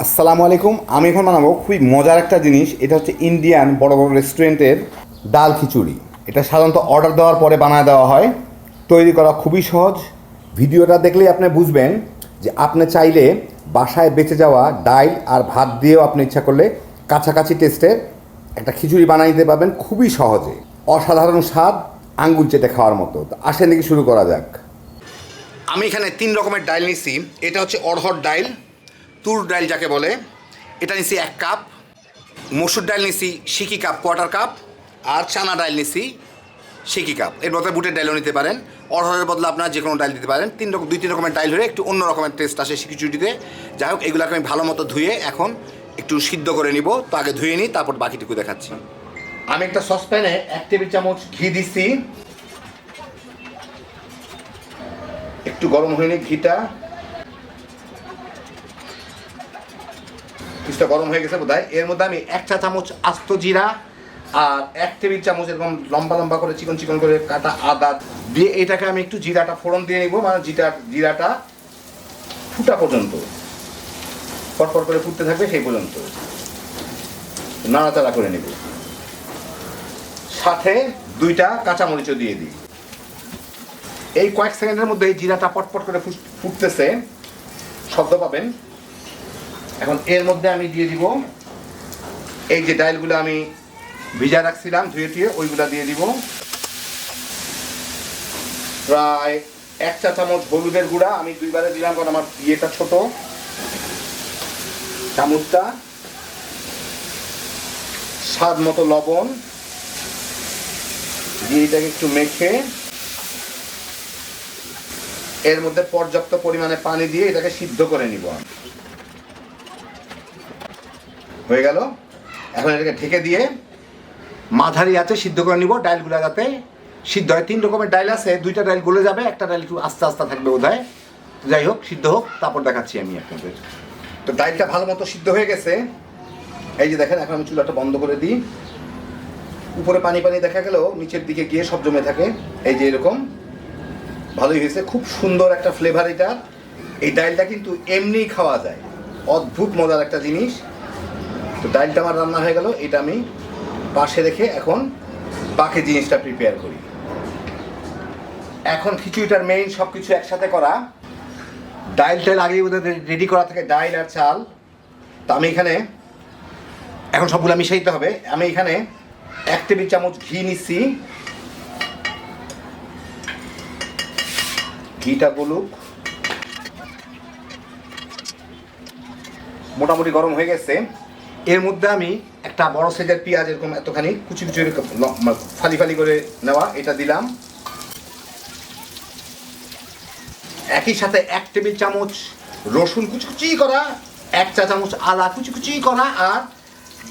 আসসালামু আলাইকুম। আমি এখন বানাবো খুবই মজার একটা জিনিস। এটা হচ্ছে ইন্ডিয়ান বড় বড় রেস্টুরেন্টের ডাল খিচুড়ি। এটা সাধারণত অর্ডার দেওয়ার পরে বানায় দেওয়া হয়। তৈরি করা খুবই সহজ। ভিডিওটা দেখলেই আপনি বুঝবেন যে আপনি চাইলে বাসায় বেঁচে যাওয়া ডাল আর ভাত দিয়েও আপনি ইচ্ছা করলে কাছাকাছি টেস্টের একটা খিচুড়ি বানিয়ে দিতে পারবেন খুবই সহজে। অসাধারণ স্বাদ, আঙ্গুল চেটে খাওয়ার মতো। তো আসেন দেখি শুরু করা যাক। আমি এখানে 3 রকমের ডাল নিছি। এটা হচ্ছে অড়হর ডাল, তুর ডাল যাকে বলে, এটা নিছি 1 কাপ। মসুর ডাল নিছি সিকি কাপ, কোয়ার্টার কাপ। আর চানা ডাল নিছি সিকি কাপ। এর বদলে বুটের ডালও নিতে পারেন। অড়হরের বদলে আপনারা যে কোনো ডাল দিতে পারেন। 2-3 রকমের ডাল হলে একটু অন্য রকমের টেস্ট আসে খিচুড়িতে। যাই হোক, এগুলোকে আমি ভালো মতো ধুয়ে এখন একটু সিদ্ধ করে নিব। তো আগে ধুয়ে নিই, তারপর বাকিটুকু দেখাচ্ছি। আমি একটা সসপ্যানে 1 টেবিল চামচ ঘি দিছি। একটু গরম হয়নি ঘিটা, কিছুটা গরম হয়ে গেছে বোধহয়। এর মধ্যে আমি 1 চা চামচ আস্ত জিরা আর 1 টেবিল চামচ এরকম লম্বা লম্বা করে চিকন চিকন করে কাটা আদা দিয়ে এটাকে আমি একটু জিরাটা ফোড়ন দিয়ে নিব। মানে জিরাটা ফুটা পর্যন্ত, পটপট করে ফুটতে থাকবে সেই পর্যন্ত নাড়াচাড়া করে নেব। সাথে 2টা কাঁচামরিচও দিয়ে দিই। এই কয়েক সেকেন্ডের মধ্যে জিরাটা পটপট করে ফুটতেছে, শব্দ পাবেন। এখন এর মধ্যে আমি দিয়ে দিব এই যে ডালগুলো আমি ভিজা রাখছিলাম ধুয়ে টুয়ে, ওইগুলা দিয়ে দিব। প্রায় 1 চা চামচ হলুদের গুঁড়া, আমি 2বারে দিলাম কারণ আমার ইয়েটা ছোট চামচটা। স্বাদ মতো লবণ দিয়ে এটাকে একটু মেখে এর মধ্যে পর্যাপ্ত পরিমাণে পানি দিয়ে এটাকে সিদ্ধ করে নিব। হয়ে গেল। এখন এটাকে ঢেকে দিয়ে মাঝারি আছে সিদ্ধ করে নিব। ডালগুলো যাতে সিদ্ধ হয়। 3 রকমের ডাল আছে, 2টা ডাল গলে যাবে, একটা ডাল একটু আস্তে আস্তে থাকবে বোধহয়। যাই হোক, সিদ্ধ হোক, তারপর দেখাচ্ছি আমি আপনাদের। তো ডালটা ভালো মতো সিদ্ধ হয়ে গেছে। এই যে দেখেন, এখন আমি চুলাটা বন্ধ করে দিই। উপরে পানি পানি দেখা গেলেও নিচের দিকে গিয়ে সব জমে থাকে। এই যে এরকম ভালোই হয়েছে, খুব সুন্দর একটা ফ্লেভার এটা। এই ডালটা কিন্তু এমনিই খাওয়া যায়, অদ্ভুত মজার একটা জিনিস। তো ডালটা আমার রান্না হয়ে গেল। এটা আমি পাশে রেখে এখন বাকি জিনিসটা প্রিপেয়ার করি। এখন খিচুড়িটার মেইন সব কিছু একসাথে করা। ডাল আগেই ওদের রেডি করা থাকে, ডাল আর চাল। তো আমি এখানে এখন সবগুলো মিশাইতে হবে। আমি এখানে 1 টেবিল চামচ ঘি নিচ্ছি। ঘিটা বলুক, মোটামুটি গরম হয়ে গেছে। এর মধ্যে আমি একটা বড় সাইজের পেঁয়াজ এরকম এতখানি কুচি কুচি ফালি ফালি করে নেওয়া এটা দিলাম। একই সাথে 1 টেবিল চামচ রসুন কুচি কুচি করা, 1 চা চামচ আদা কুচি কুচি করা আর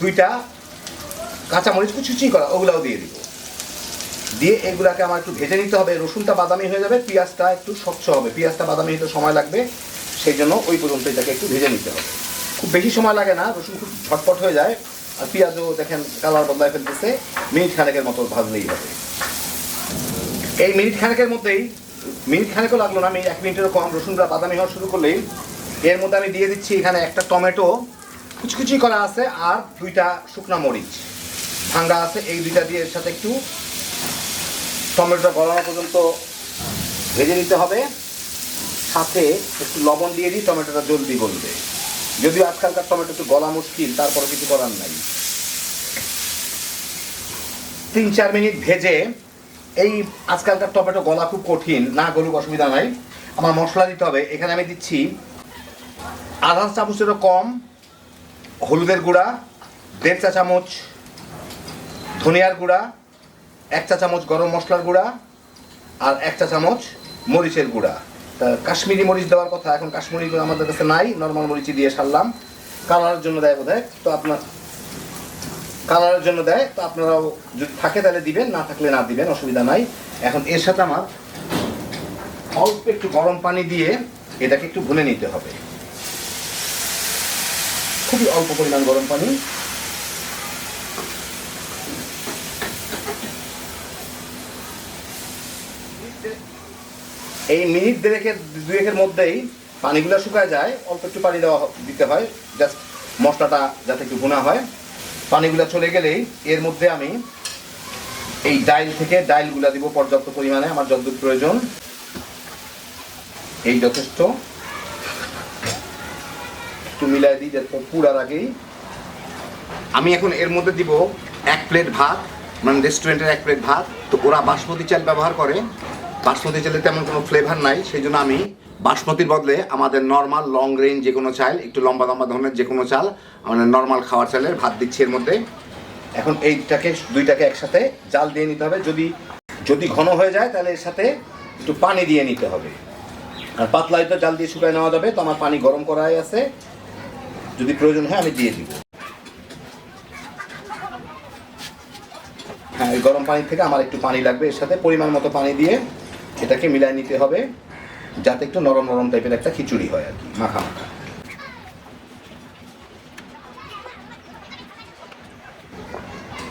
2টা কাঁচামরিচ কুচি কুচি করা, ওগুলাও দিয়ে দিব। দিয়ে এগুলাকে আমার একটু ভেজে নিতে হবে। রসুনটা বাদামি হয়ে যাবে, পেঁয়াজটা একটু স্বচ্ছ হবে। পেঁয়াজটা বাদামি হতে সময় লাগবে, সেই জন্য ওই পর্যন্ত এটাকে একটু ভেজে নিতে হবে। খুব বেশি সময় লাগে না, রসুন খুব ঝটপট হয়ে যায়। আর পেঁয়াজও দেখেন কালার বদলায় ফেলতেছে। মিনিট খানেকের মতো ভাজলেই হবে। এই মিনিট খানেকের মধ্যেই, মিনিট খানেকও লাগলো না, আমি 1 মিনিটেরও কম, রসুনটা বাদামি হওয়া শুরু করলেই এর মধ্যে আমি দিয়ে দিচ্ছি এখানে একটা টমেটো কুচকুচি করা আছে আর 2টা শুকনো মরিচ ভাঙা আছে। এই 2টা দিয়ে এর সাথে একটু টমেটোটা গলানো পর্যন্ত ভেজে নিতে হবে। সাথে একটু লবণ দিয়ে দিই, টমেটোটা জলদি গলবে। যদিও আজকালকার টমেটো একটু গলা মুশকিল, তারপরে কিছু করার নাই। 3-4 মিনিট ভেজে, এই আজকালকার টমেটো গলা খুব কঠিন, না গলুক অসুবিধা নাই। আমার মশলা দিতে হবে। এখানে আমি দিচ্ছি আধা চামচেরও কম হলুদের গুঁড়া, 1.5 চা চামচ ধনিয়ার গুঁড়া, 1 চা চামচ গরম মশলার গুঁড়া আর 1 চা চামচ মরিচের গুঁড়া। তা কাশ্মীরি মরিচ দেওয়ার কথা, এখন কাশ্মীরি আমাদের কাছে নাই, নর্মাল মরিচই দিয়ে সারলাম। কালারের জন্য দেয় বোধহয়, তো আপনার কালারের জন্য দেয়, তো আপনারাও যদি থাকে তাহলে দিবেন, না থাকলে না দিবেন, অসুবিধা নাই। এখন এর সাথে আমার অল্প একটু গরম পানি দিয়ে এটাকে একটু ভুনে নিতে হবে। খুবই অল্প পরিমাণ গরম পানি। এই মিনিট 2-1 মধ্যেই পানিগুলো শুকায় যায়। অল্প একটু পানি দিতে হয় জাস্ট মশলাটা যাতে একটু ভুনা হয়। পানিগুলো চলে গেলেই এর মধ্যে আমি এই ডাইল থেকে ডাইলগুলো দিব পর্যাপ্ত পরিমাণে, আমার যতটুকু প্রয়োজন এই যথেষ্ট। একটু মিলাই দিই যাতে পুরার আগেই। আমি এখন এর মধ্যে দিব 1 প্লেট ভাত, মানে রেস্টুরেন্টের 1 প্লেট ভাত। তো ওরা বাসমতি চাল ব্যবহার করে, বাসমতি চালের তেমন কোনো ফ্লেভার নাই, সেই জন্য আমি বাসমতির বদলে আমাদের নর্মাল লং রেঞ্জ যে কোনো চাল, একটু লম্বা লম্বা ধরনের যে কোনো চাল, আমাদের নর্মাল খাওয়ার চালের ভাত দিচ্ছি এর মধ্যে। এখন এইটাকে দুইটাকে একসাথে জাল দিয়ে নিতে হবে। যদি ঘন হয়ে যায় তাহলে এর সাথে একটু পানি দিয়ে নিতে হবে, আর পাতলা হয়তো জাল দিয়ে শুকায় নেওয়া যাবে। তো আমার পানি গরম করাই আছে, যদি প্রয়োজন হয় আমি দিয়ে দিব। হ্যাঁ, এই গরম পানি থেকে আমার একটু পানি লাগবে, এর সাথে পরিমাণ মতো পানি দিয়ে এটাকে মিলাই নিতে হবে, যাতে একটু নরম নরম টাইপের একটা খিচুড়ি হয় আর কি, মাখা মাখা।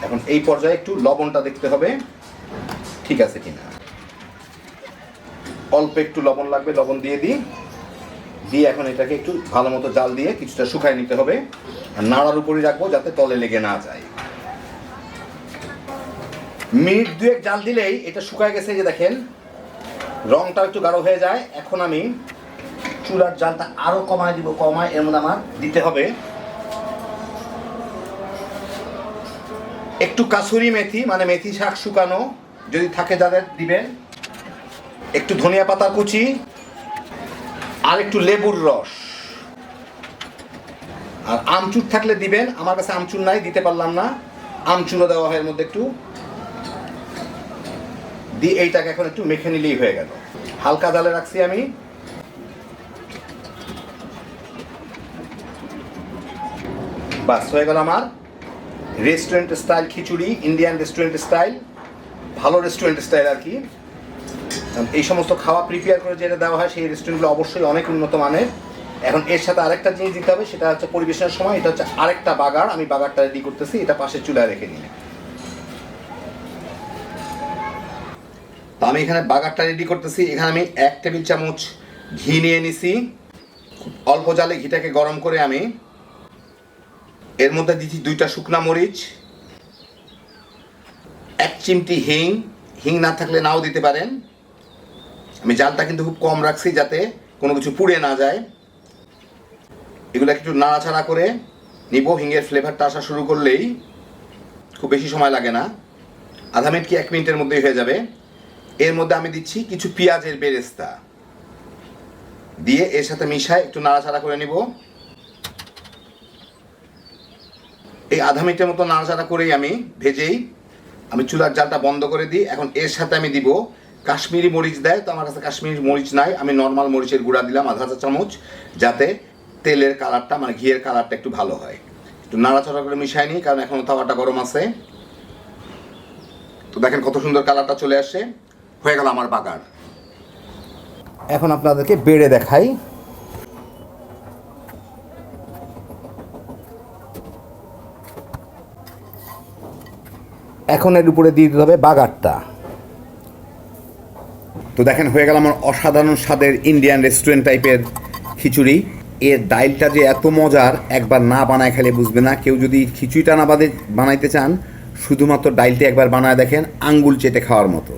এখন এই পর্যায়ে একটু লবণটা দেখতে হবে ঠিক আছে কিনা। অল্প একটু লবণ লাগবে, লবণ দিয়ে দিয়ে এখন এটাকে একটু ভালো মতো জাল দিয়ে কিছুটা শুকায় নিতে হবে, আর নাড়ার উপরই রাখবো যাতে তলে লেগে না যায়। মিনিট 2 জাল দিলেই এটা শুকায় গেছে, যে দেখেন রংটা একটু গাঢ় হয়ে যায়। এখন আমি চুলার জালটা আরো কমায় দিব, কমায় এর মধ্যে আমার দিতে হবে একটু কাসুরি মেথি, মানে মেথি শাক শুকানো যদি থাকে যাদের দিবেন, একটু ধনিয়া পাতা কুচি, আর একটু লেবুর রস, আর আমচুর থাকলে দিবেন। আমার কাছে আমচুর নাই, দিতে পারলাম না, আমচুরও দেওয়া হয় এর মধ্যে একটু দিয়ে। এইটাকে এখন একটু মেখে নিলেই হয়ে গেল। হালকা জালে রাখছি আমি। বাস হয়ে গেল আমার রেস্টুরেন্ট স্টাইল খিচুড়ি, ইন্ডিয়ান রেস্টুরেন্ট স্টাইল, ভালো রেস্টুরেন্ট স্টাইল আর কি। এই সমস্ত খাওয়া প্রিপেয়ার করে যেটা দেওয়া হয় সেই রেস্টুরেন্টগুলো অবশ্যই অনেক উন্নত মানের। এখন এর সাথে আরেকটা জিনিস দিতে হবে, সেটা হচ্ছে পরিবেশনের সময়। এটা হচ্ছে আরেকটা বাগার, আমি বাগারটা রেডি করতেছি, এটা পাশে চুলায় রেখে নিই। তো আমি এখানে বাগারটা রেডি করতেছি। এখানে আমি 1 টেবিল চামচ ঘি নিয়ে নিছি। অল্প জালে ঘিটাকে গরম করে আমি এর মধ্যে দিচ্ছি 2টা শুকনা মরিচ, 1 চিমটি হিং না থাকলে নাও দিতে পারেন। আমি জালটা কিন্তু খুব কম রাখছি যাতে কোনো কিছু পুড়ে না যায়। এগুলো একটু নাড়াচাড়া করে নিব। হিংয়ের ফ্লেভারটা আসা শুরু করলেই খুব বেশি সময় লাগে না, আধা মিনিট কি 1 মিনিটের মধ্যেই হয়ে যাবে। এর মধ্যে আমি দিচ্ছি কিছু পেঁয়াজের বেরেস্তা দিয়ে এর সাথে মিশায় একটু নাড়াচাড়া করে নিব। এই আধা মিনিটের মতো নাড়াচাড়া করেই আমি আমি চুলার জালটা বন্ধ করে দিই। এখন এর সাথে আমি দিব কাশ্মীরি মরিচ দেয়, তো আমার কাছে কাশ্মীরি মরিচ নাই, আমি নর্মাল মরিচের গুঁড়া দিলাম আধা চা চামচ, যাতে তেলের কালারটা মানে ঘিয়ের কালারটা একটু ভালো হয়। একটু নাড়াচাড়া করে মিশাই নিই, কারণ এখনও তাওয়াটা গরম আছে। তো দেখেন কত সুন্দর কালারটা চলে আসছে। হয়ে গেল আমার বাগার। এখন আপনাদেরকে বেড়ে দেখাই। এখন এর উপরে দিয়ে দিতে হবে বাগারটা। তো দেখেন হয়ে গেল আমার অসাধারণ স্বাদের ইন্ডিয়ান রেস্টুরেন্ট টাইপের খিচুড়ি। এর ডাইলটা যে এত মজার, একবার না বানায় খেলে বুঝবে না। কেউ যদি খিচুড়িটা না বানাইতে চান, শুধুমাত্র ডাইলটা একবার বানায় দেখেন, আঙ্গুল চেটে খাওয়ার মতো।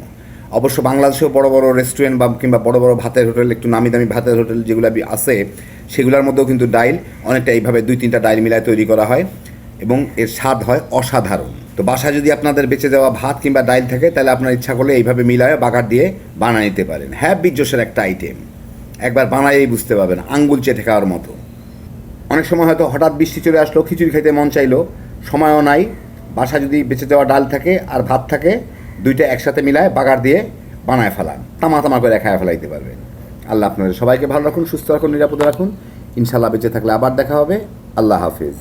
অবশ্য বাংলাদেশেও বড় বড় রেস্টুরেন্ট বা কিংবা বড় বড় ভাতের হোটেল, একটু নামি দামি ভাতের হোটেল যেগুলো আছে, সেগুলোর মধ্যেও কিন্তু ডাইল অনেকটা এইভাবে 2-3টা ডাইল মিলায় তৈরি করা হয় এবং এর স্বাদ হয় অসাধারণ। তো বাসায় যদি আপনাদের বেঁচে যাওয়া ভাত কিংবা ডাইল থাকে, তাহলে আপনার ইচ্ছা করলে এইভাবে মিলায় বাগার দিয়ে বানিয়ে নিতে পারেন। হ্যাপি জোশের একটা আইটেম, একবার বানাইয়েই বুঝতে পারবেন, আঙ্গুল চেটে খাওয়ার মতো। অনেক সময় হয়তো হঠাৎ বৃষ্টি চলে আসলো, খিচুড়ি খাইতে মন চাইলো, সময়ও নাই, বাসায় যদি বেঁচে যাওয়া ডাল থাকে আর ভাত থাকে, 2টা একসাথে মিলায় বাগার দিয়ে বানায় ফেলান, তামা করে খায় ফেলাইতে পারবেন। আল্লাহ আপনাদের সবাইকে ভালো রাখুন, সুস্থ রাখুন, নিরাপদে রাখুন। ইনশাল্লাহ বেঁচে থাকলে আবার দেখা হবে। আল্লাহ হাফিজ।